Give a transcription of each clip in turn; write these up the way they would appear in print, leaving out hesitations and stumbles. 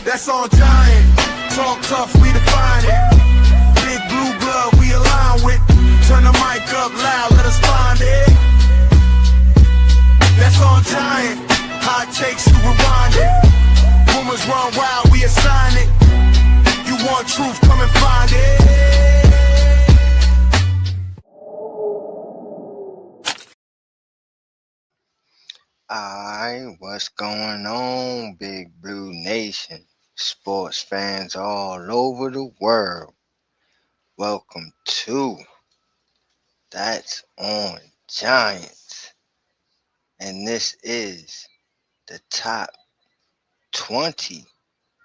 That's on giant. Talk tough, we define it. Big blue blood, we align with. Turn the mic up loud, let us find it. That's on giant. Hot takes, you rewind it. Rumors run wild, we assign it. You want truth, come and find it. Alright, what's going on, Big Blue Nation? Sports fans all over the world. Welcome to That's on Giants. And this is the top 20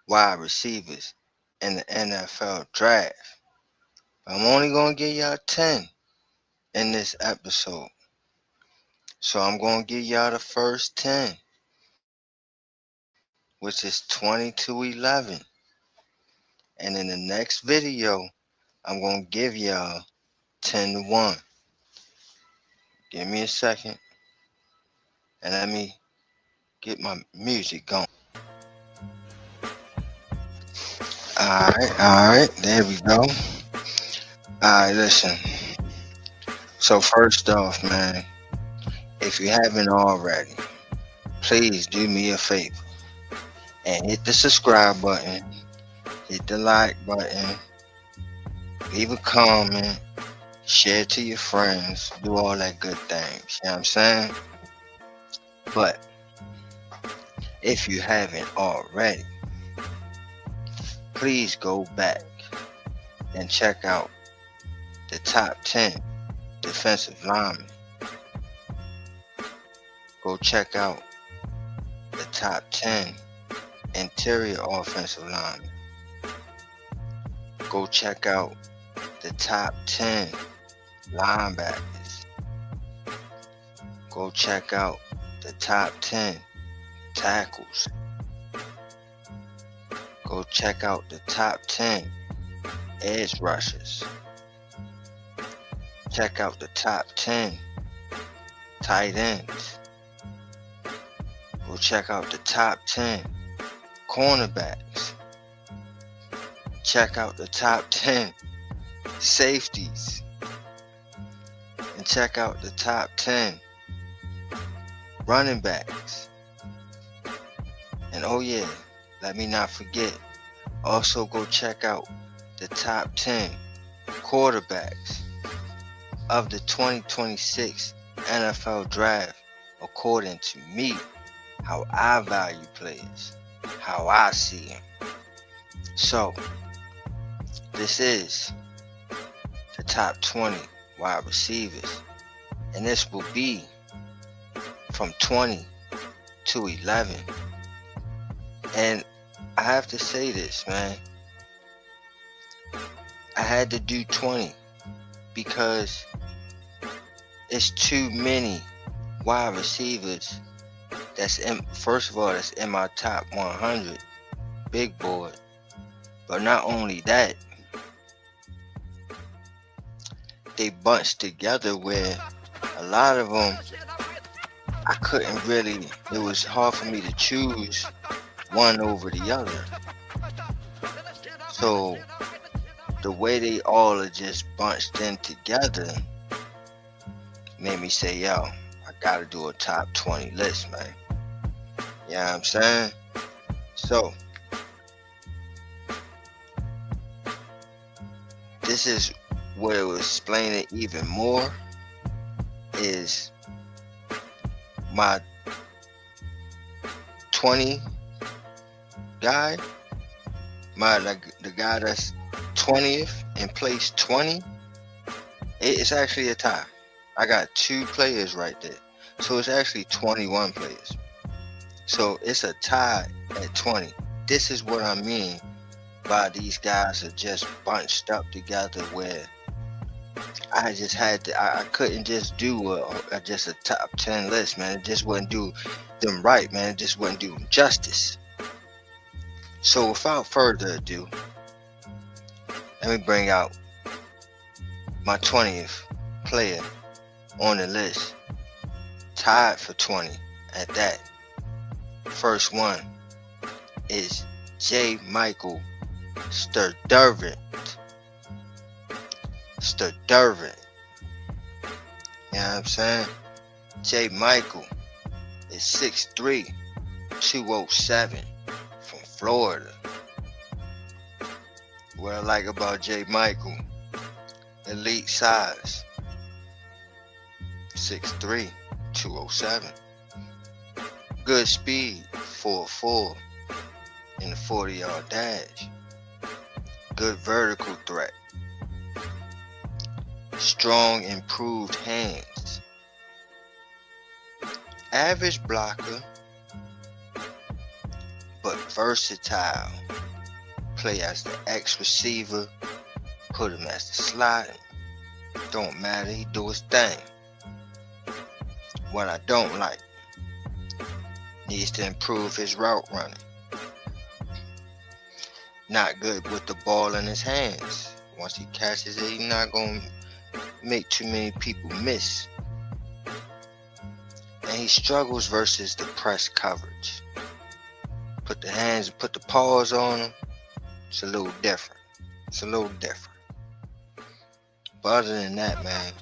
wide receivers in the NFL draft. I'm only going to give y'all 10 in this episode. So I'm going to give y'all the first 10, which is 20 to 11. And in the next video, I'm going to give y'all 10 to 1. Give me a second. And let me get my music going. Alright, there we go. Alright, listen. So first off, man, if you haven't already, please do me a favor and hit the subscribe button, hit the like button, leave a comment, share to your friends, do all that good things, you know what I'm saying? But if you haven't already, please go back and check out the top 10 defensive linemen. Go check out the top 10 interior offensive linemen. Go check out the top 10 linebackers. Go check out the top 10 tackles. Go check out the top 10 edge rushers. Check out the top 10 tight ends. Go check out the top 10 cornerbacks. Check out the top 10 safeties. And check out the top 10 running backs. And oh yeah, let me not forget, also go check out the top 10 quarterbacks of the 2026 NFL draft according to me, how I value players, how I see them. So, this is the top 20 wide receivers, and this will be from 20 to 11. And I have to say this, man. I had to do 20 because it's too many wide receivers that's in, first of all, that's in my top 100 big board. But not only that, they bunched together where a lot of them I couldn't really, it was hard for me to choose one over the other. So the way they all are just bunched in together made me say, yo, I gotta do a top 20 list, man. You know what I'm saying? So this is where it will explain it even more, is my 20 guy, the guy that's 20th in place 20, it's actually a tie. I got 2 players right there, so it's actually 21 players. So it's a tie at 20. This is what I mean by these guys are just bunched up together, where I just had to, I couldn't just do just a top 10 list, man. It just wouldn't do them right, man. It just wouldn't do them justice. So without further ado, let me bring out my 20th player on the list, tied for 20 at that. First one is J. Michael Sturtevant. Sturtevant. You know what I'm saying? J. Michael is 6'3", 207 from Florida. What I like about J. Michael, elite size, 6'3", 207. Good speed, 4.4 in the 40-yard dash. Good vertical threat. Strong, improved hands. Average blocker, but versatile. Play as the X receiver, put him as the slot. Don't matter, he do his thing. What I don't like, needs to improve his route running. Not good with the ball in his hands. Once he catches it, he's not going to make too many people miss. And he struggles versus the press coverage. Put the hands, put the paws on him. It's a little different. It's a little different. But other than that, man,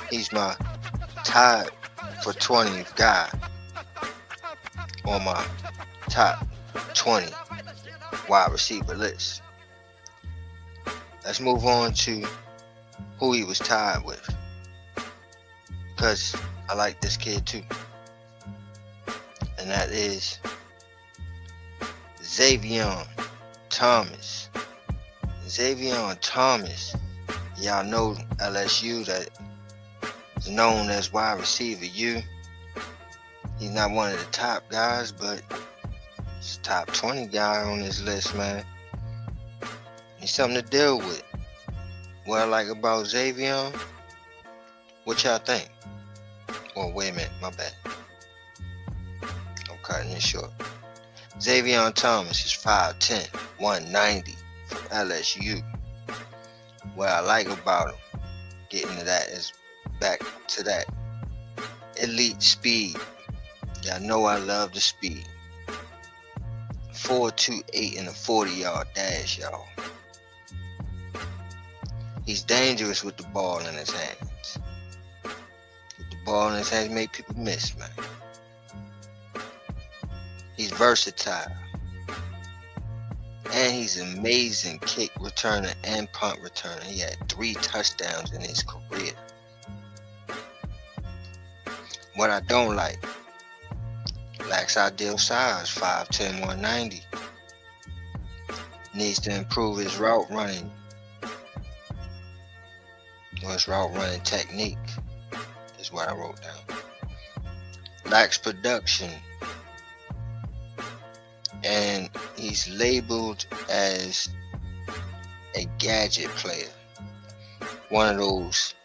he's my tied for 20th guy on my top 20 wide receiver list. Let's move on to who he was tied with, because I like this kid too, and that is Xavier Thomas. Xavier Thomas, y'all know LSU, that is known as wide receiver U. He's not one of the top guys, but he's a top 20 guy on this list, man. He's something to deal with. What I like about Xavier, what y'all think? Oh, wait a minute, my bad. I'm cutting it short. Xavier Thomas is 5'10", 190 from LSU. What I like about him, getting to that, is back to that elite speed. Y'all know I love the speed. 4.28 in a 40-yard dash, y'all. He's dangerous with the ball in his hands. With the ball in his hands, make people miss, man. He's versatile. And he's an amazing kick returner and punt returner. He had 3 touchdowns in his career. What I don't like, lacks ideal size, 5'10", 190. Needs to improve his route running. Or his route running technique is what I wrote down. Lacks production. And he's labeled as a gadget player. One of those,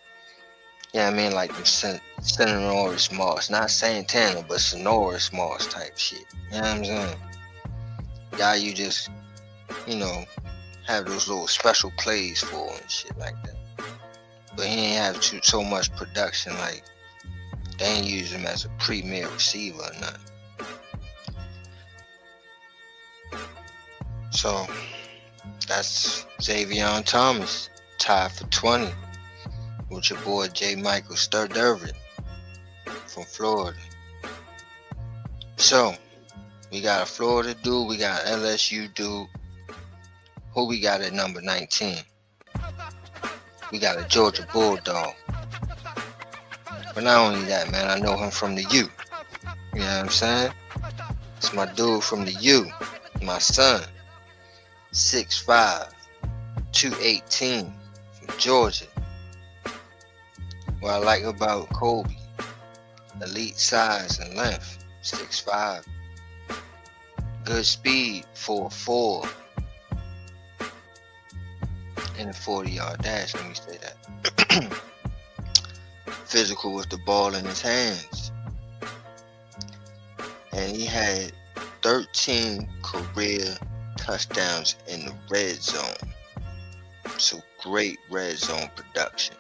yeah, I mean, like them sonorous Moss. Not Santana, but sonorous Moss type shit. You know what I'm saying? Guy you just, have those little special plays for and shit like that. But he ain't have so much production, like they ain't use him as a premier receiver or nothing. So that's Xavier Thomas, tied for 20 with your boy J. Michael Sturtevant from Florida. So we got a Florida dude, we got LSU dude. Who we got at number 19? We got a Georgia Bulldog. But not only that, man, I know him from the U. You know what I'm saying? It's my dude from the U, my son. 6'5", 218 from Georgia. What I like about Kobe, elite size and length, 6'5". Good speed, 4.4 in a 40-yard dash, let me say that. Physical with the ball in his hands. And he had 13 career touchdowns in the red zone. So great red zone production.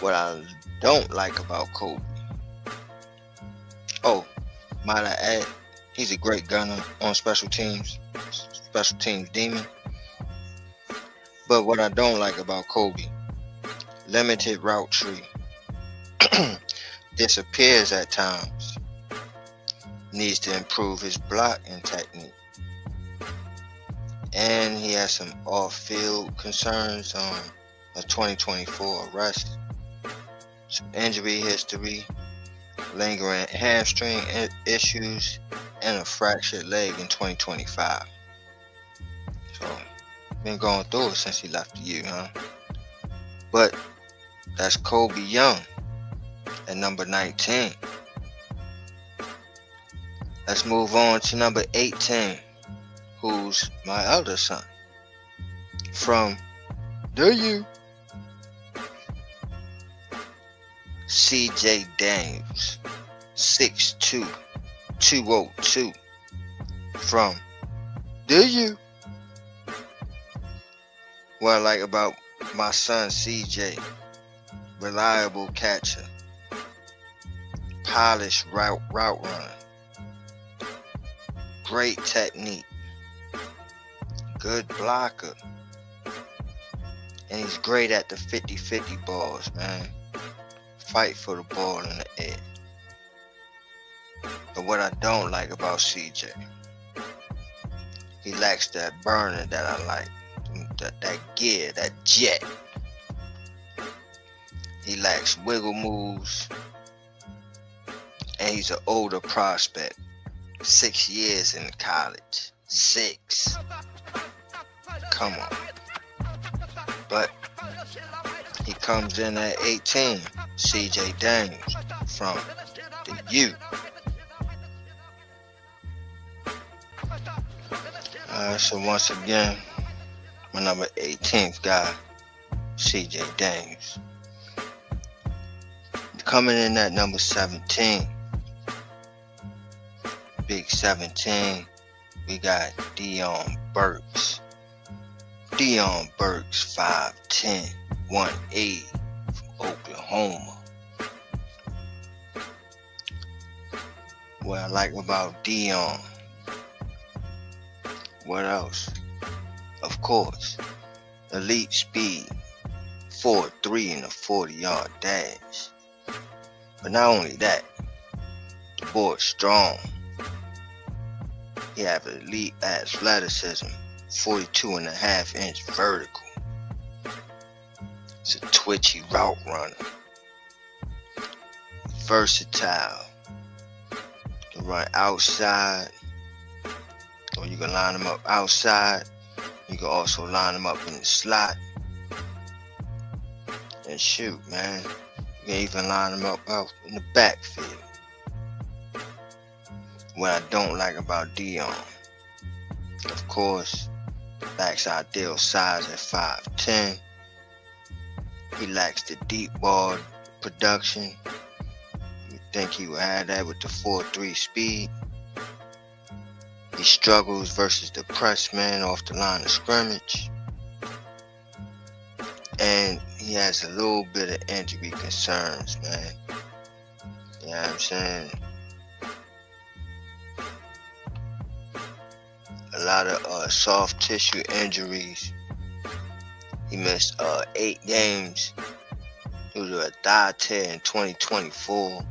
What I don't like about Kobe. Oh, Might I add, he's a great gunner on special teams demon. But what I don't like about Kobe, limited route tree, disappears at times, needs to improve his blocking technique. And he has some off-field concerns on a 2024 arrest, some injury history, lingering hamstring issues, and a fractured leg in 2025. So, been going through it since he left the U, huh? But that's Kobe Young at number 19. Let's move on to number 18, who's my elder son from the U, CJ Daniels, 6'2", 202, from the U. What I like about my son CJ, reliable catcher, polished route runner, great technique, good blocker, and he's great at the 50-50 balls, man. Fight for the ball in the air. But what I don't like about CJ, he lacks that burner that I like, that gear, that jet. He lacks wiggle moves, and he's an older prospect. 6 years in college. 6. Come on. But he comes in at 18, CJ Daniels from the U. So once again, my number 18th guy, CJ Daniels. Coming in at number 17, big 17, we got Dion Burks. Dion Burks, 5'10", 180 from Oklahoma. What I like about Dion, what else? Of course, elite speed, 4.3 in a 40-yard dash. But not only that, the boy's strong. He have elite athleticism, 42.5-inch vertical. He's a twitchy route runner. Versatile. You can run outside, or you can line him up outside. You can also line him up in the slot and shoot, man. You can even line him up out in the backfield. What I don't like about Dion, of course, lacks ideal size at 5'10". He lacks the deep ball production. You think he would have that with the 4.3 speed. He struggles versus the press man off the line of scrimmage. And he has a little bit of injury concerns, man. You know what I'm saying? A lot of soft tissue injuries. He missed 8 games due to a thigh tear in 2024.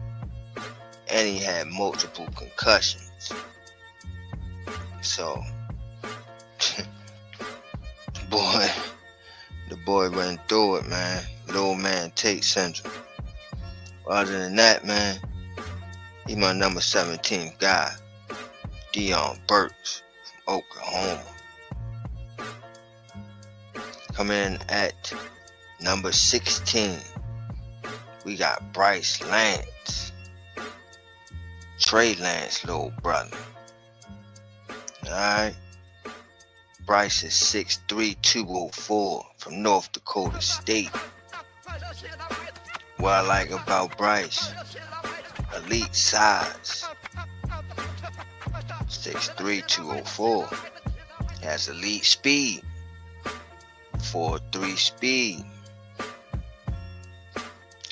And he had multiple concussions. So, the boy went through it, man. Little man Tate syndrome. Other than that, man, he my number 17 guy, Dion Burks from Oklahoma. Coming in at number 16, we got Bryce Lance, Trey Lance, little brother. Alright. Bryce is 6'3", 204 from North Dakota State. What I like about Bryce, elite size, 6'3", 204. Has elite speed, 4.3 speed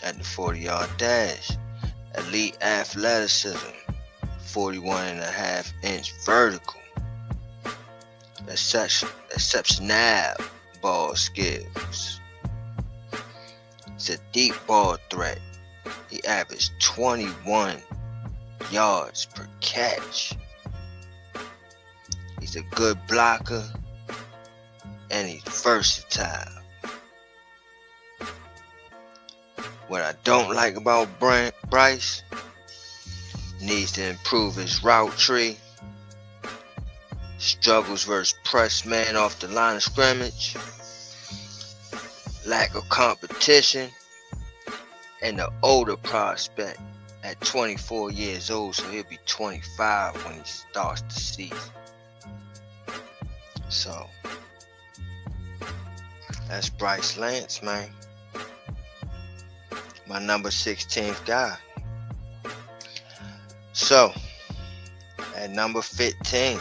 at the 40-yard dash. Elite athleticism, 41.5-inch vertical. Exceptional ball skills. He's a deep ball threat. He averaged 21 yards per catch. He's a good blocker, and he's versatile. What I don't like about Bryce, needs to improve his route tree, struggles versus press man off the line of scrimmage, lack of competition, and the older prospect at 24 years old, so he'll be 25 when he starts the season. So that's Bryce Lance, man. My number 16th guy. So at number 15,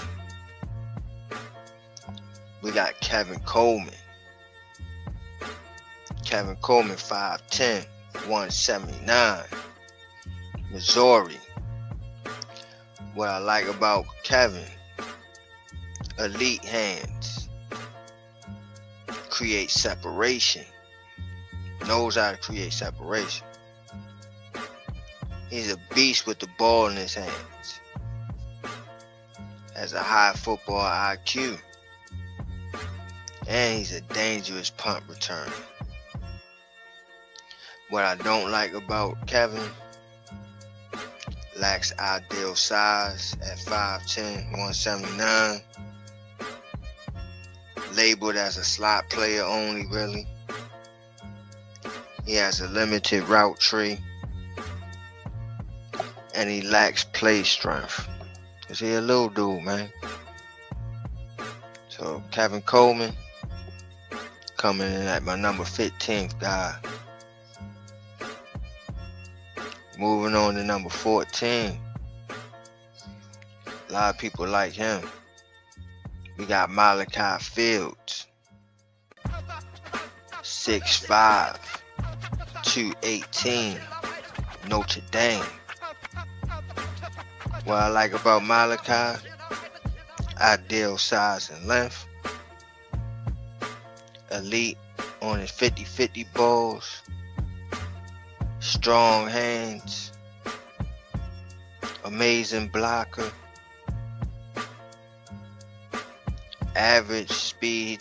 we got Kevin Coleman. Kevin Coleman, 5'10", 179, Missouri. What I like about Kevin, elite hands, create separation, knows how to create separation. He's a beast with the ball in his hands, has a high football IQ, and he's a dangerous punt returner. What I don't like about Kevin, lacks ideal size at 5'10", 179. Labeled as a slot player only, really. He has a limited route tree. And he lacks play strength. Cause he a little dude, man. So Kevin Coleman coming in at my number 15th guy. Moving on to number 14. A lot of people like him. We got Malachi Fields. 6'5", 218, Notre Dame. What I like about Malachi, ideal size and length, elite on his 50-50 balls, strong hands, amazing blocker, average speed.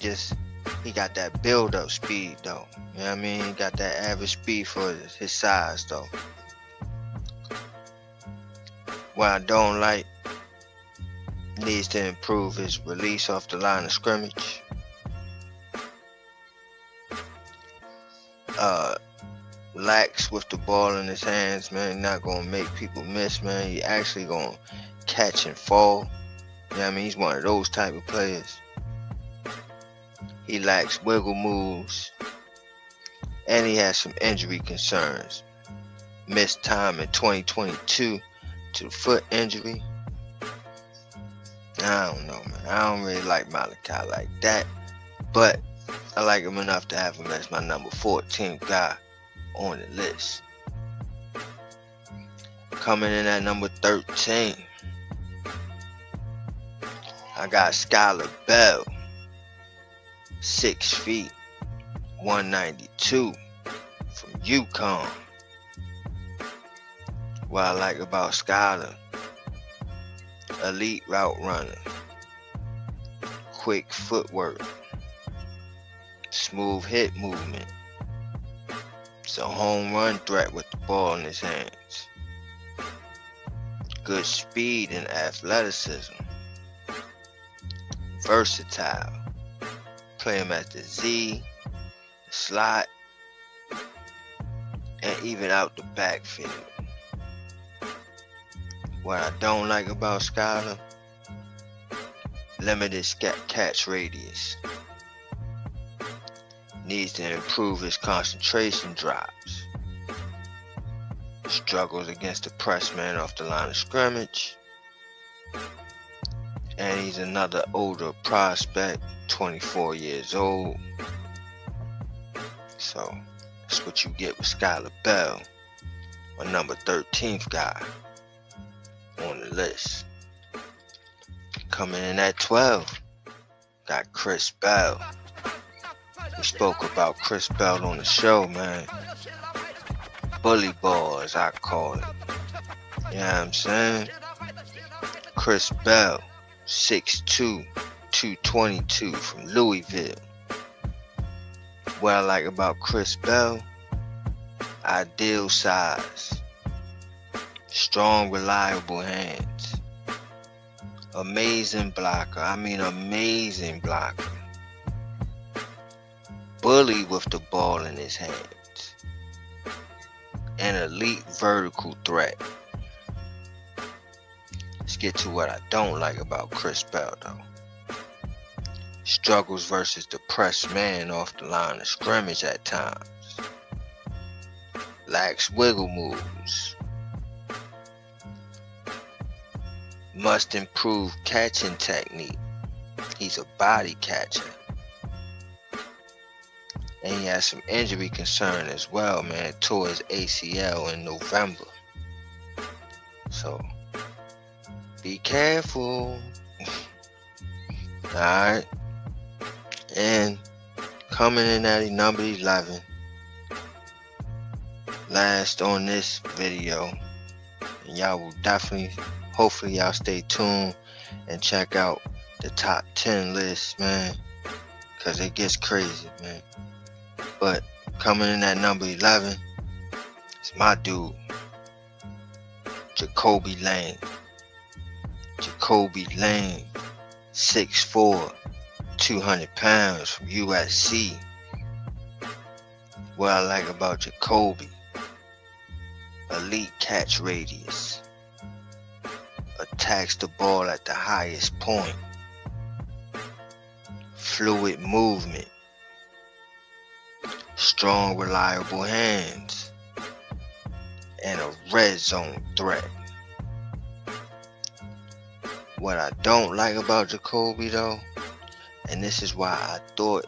He got that build-up speed though. You know what I mean? He got that average speed for his size though. What I don't like, needs to improve his release off the line of scrimmage. Lax with the ball in his hands, man. Not gonna make people miss, man. He actually gonna catch and fall. You know what I mean? He's one of those type of players. He lacks wiggle moves, and he has some injury concerns. Missed time in 2022 to the foot injury. I don't know, man. I don't really like Malachi like that, but I like him enough to have him as my number 14 guy on the list. Coming in at number 13, I got Skylar Bell, 6 feet, 192, from UConn. What I like about Skylar, elite route runner, quick footwork, smooth hip movement. It's a home run threat with the ball in his hands. Good speed and athleticism. Versatile. Play him at the Z, the slot, and even out the backfield. What I don't like about Skylar, limited catch radius. Needs to improve his concentration drops. Struggles against the press man off the line of scrimmage. And he's another older prospect, 24 years old. So that's what you get with Skylar Bell, my number 13th guy on the list. Coming in at 12, got Chris Bell. We spoke about Chris Bell on the show, man. Bully ball, as I call it. You know what I'm saying? Chris Bell, 6'2", 222 from Louisville. What I like about Chris Bell, ideal size, strong, reliable hands, amazing blocker. I mean, amazing blocker. Bully with the ball in his hands. An elite vertical threat. Let's get to what I don't like about Chris Bell, though. Struggles versus the press man off the line of scrimmage at times. Lacks wiggle moves. Must improve catching technique. He's a body catcher. And he has some injury concern as well, man. Tore his ACL in November. So, be careful. Alright. And coming in at number 11. Last on this video. And y'all will definitely, hopefully y'all stay tuned and check out the top 10 list, man. Cause it gets crazy, man. But coming in at number 11, it's my dude, Jacoby Lane. Jacoby Lane, 6'4", 200 pounds from USC. What I like about Jacoby, elite catch radius, attacks the ball at the highest point, fluid movement, strong, reliable hands, and a red zone threat. What I don't like about Jacoby, though, and this is why I thought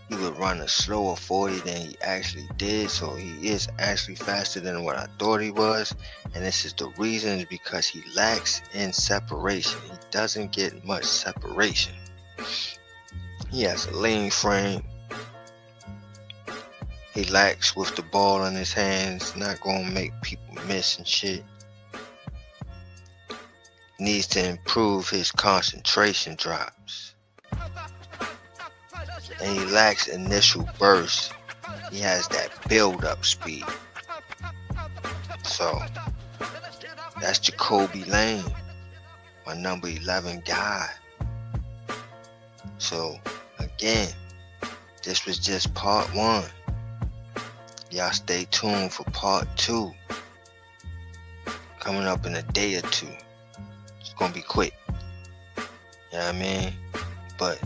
he would run a slower 40 than he actually did, so he is actually faster than what I thought he was, and this is the reason, is because he lacks in separation. He doesn't get much separation. He has a lean frame. He lacks with the ball in his hands, not gonna make people miss and shit. Needs to improve his concentration drops. And he lacks initial burst. He has that build-up speed. So, that's Jacoby Lane, my number 11 guy. So, again, this was just part 1. Y'all stay tuned for part 2. Coming up in a day or two. It's gonna be quick. You know what I mean? But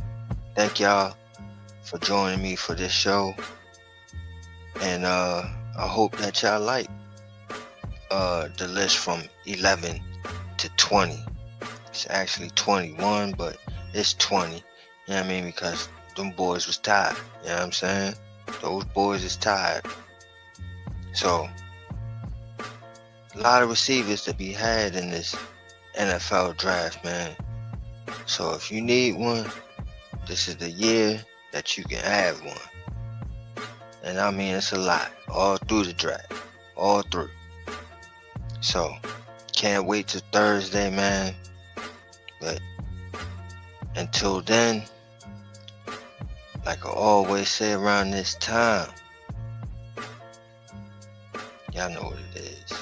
thank y'all for joining me for this show. And I hope that y'all like the list from 11 to 20. It's actually 21, but it's 20. You know what I mean? Because them boys was tired. You know what I'm saying? Those boys is tired. So, a lot of receivers to be had in this NFL draft, man. So if you need one, this is the year that you can have one. And I mean, it's a lot. All through the draft. All through. So, can't wait till Thursday, man. But until then, like I always say around this time, y'all know what it is.